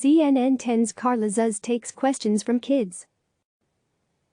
CNN 10's Carl Azuz takes questions from kids.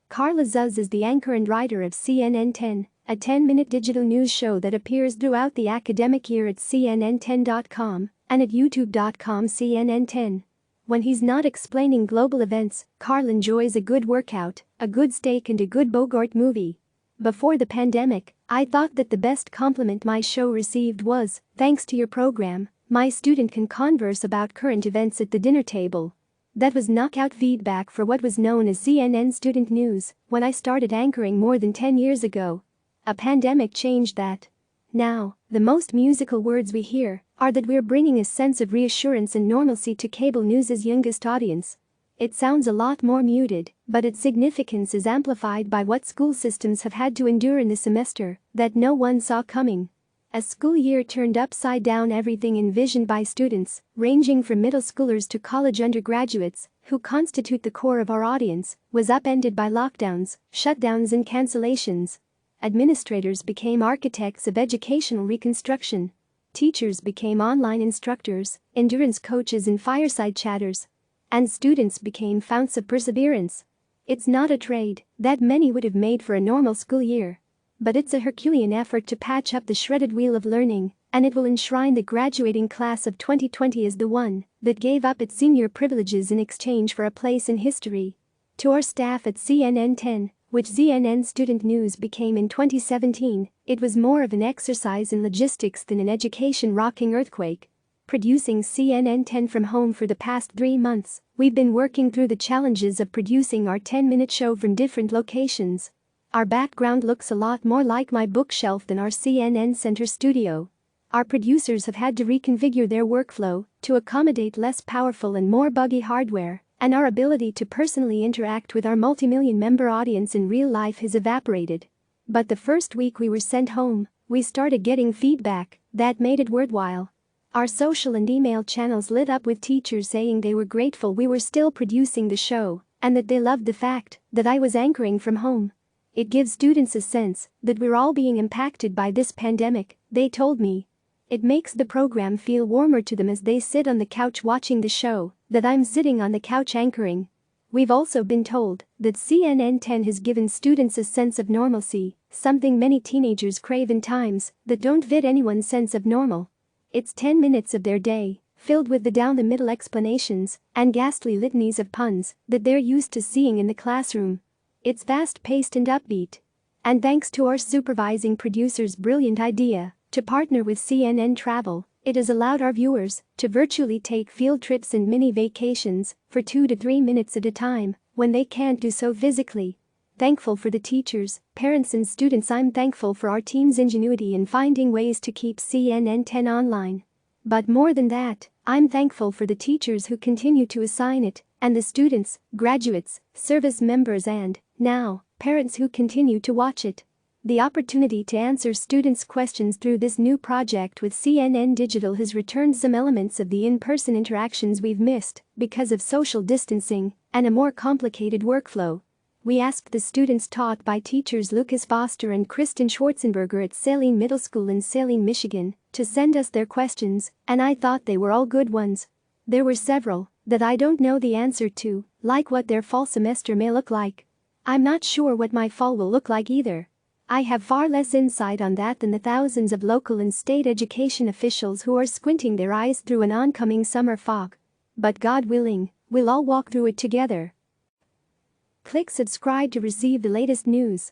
Carl Azuz is the anchor and writer of CNN 10, a 10-minute digital news show that appears throughout the academic year at CNN10.com and at YouTube.com CNN10. When he's not explaining global events, Carl enjoys a good workout, a good steak and a good Bogart movie. Before the pandemic, I thought that the best compliment my show received was, "Thanks to your program, my student can converse about current events at the dinner table." That was knockout feedback for what was known as CNN Student News when I started anchoring more than 10 years ago. A pandemic changed that. Now, the most musical words we hear are that we're bringing a sense of reassurance and normalcy to cable news's youngest audience. It sounds a lot more muted, but its significance is amplified by what school systems have had to endure in the semester that no one saw coming. A school year turned upside down everything envisioned by students, ranging from middle schoolers to college undergraduates, who constitute the core of our audience, was upended by lockdowns, shutdowns and cancellations. Administrators became architects of educational reconstruction. Teachers became online instructors, endurance coaches and fireside chatters. And students became founts of perseverance. It's not a trade that many would have made for a normal school year. But it's a Herculean effort to patch up the shredded wheel of learning, and it will enshrine the graduating class of 2020 as the one that gave up its senior privileges in exchange for a place in history. To our staff at CNN 10, which CNN Student News became in 2017, it was more of an exercise in logistics than an education-rocking earthquake. Producing CNN 10 from home for the past 3 months, we've been working through the challenges of producing our 10-minute show from different locations. Our background looks a lot more like my bookshelf than our CNN Center studio. Our producers have had to reconfigure their workflow to accommodate less powerful and more buggy hardware, and our ability to personally interact with our multi-million member audience in real life has evaporated. But the first week we were sent home, we started getting feedback that made it worthwhile. Our social and email channels lit up with teachers saying they were grateful we were still producing the show and that they loved the fact that I was anchoring from home. It gives students a sense that we're all being impacted by this pandemic, they told me. It makes the program feel warmer to them as they sit on the couch watching the show that I'm sitting on the couch anchoring. We've also been told that CNN 10 has given students a sense of normalcy, something many teenagers crave in times that don't fit anyone's sense of normal. It's 10 minutes of their day, filled with the down-the-middle explanations and ghastly litanies of puns that they're used to seeing in the classroom. It's fast-paced and upbeat. And thanks to our supervising producer's brilliant idea to partner with CNN Travel, it has allowed our viewers to virtually take field trips and mini vacations for 2 to 3 minutes at a time when they can't do so physically. Thankful for the teachers, parents and students. I'm thankful for our team's ingenuity in finding ways to keep CNN 10 online. But more than that, I'm thankful for the teachers who continue to assign it, and the students, graduates, service members and, now, parents who continue to watch it. The opportunity to answer students' questions through this new project with CNN Digital has returned some elements of the in-person interactions we've missed because of social distancing and a more complicated workflow. We asked the students taught by teachers Lucas Foster and Kristen Schwarzenberger at Saline Middle School in Saline, Michigan, to send us their questions, and I thought they were all good ones. There were several that I don't know the answer to, like what their fall semester may look like. I'm not sure what my fall will look like either. I have far less insight on that than the thousands of local and state education officials who are squinting their eyes through an oncoming summer fog. But God willing, we'll all walk through it together. Click subscribe to receive the latest news.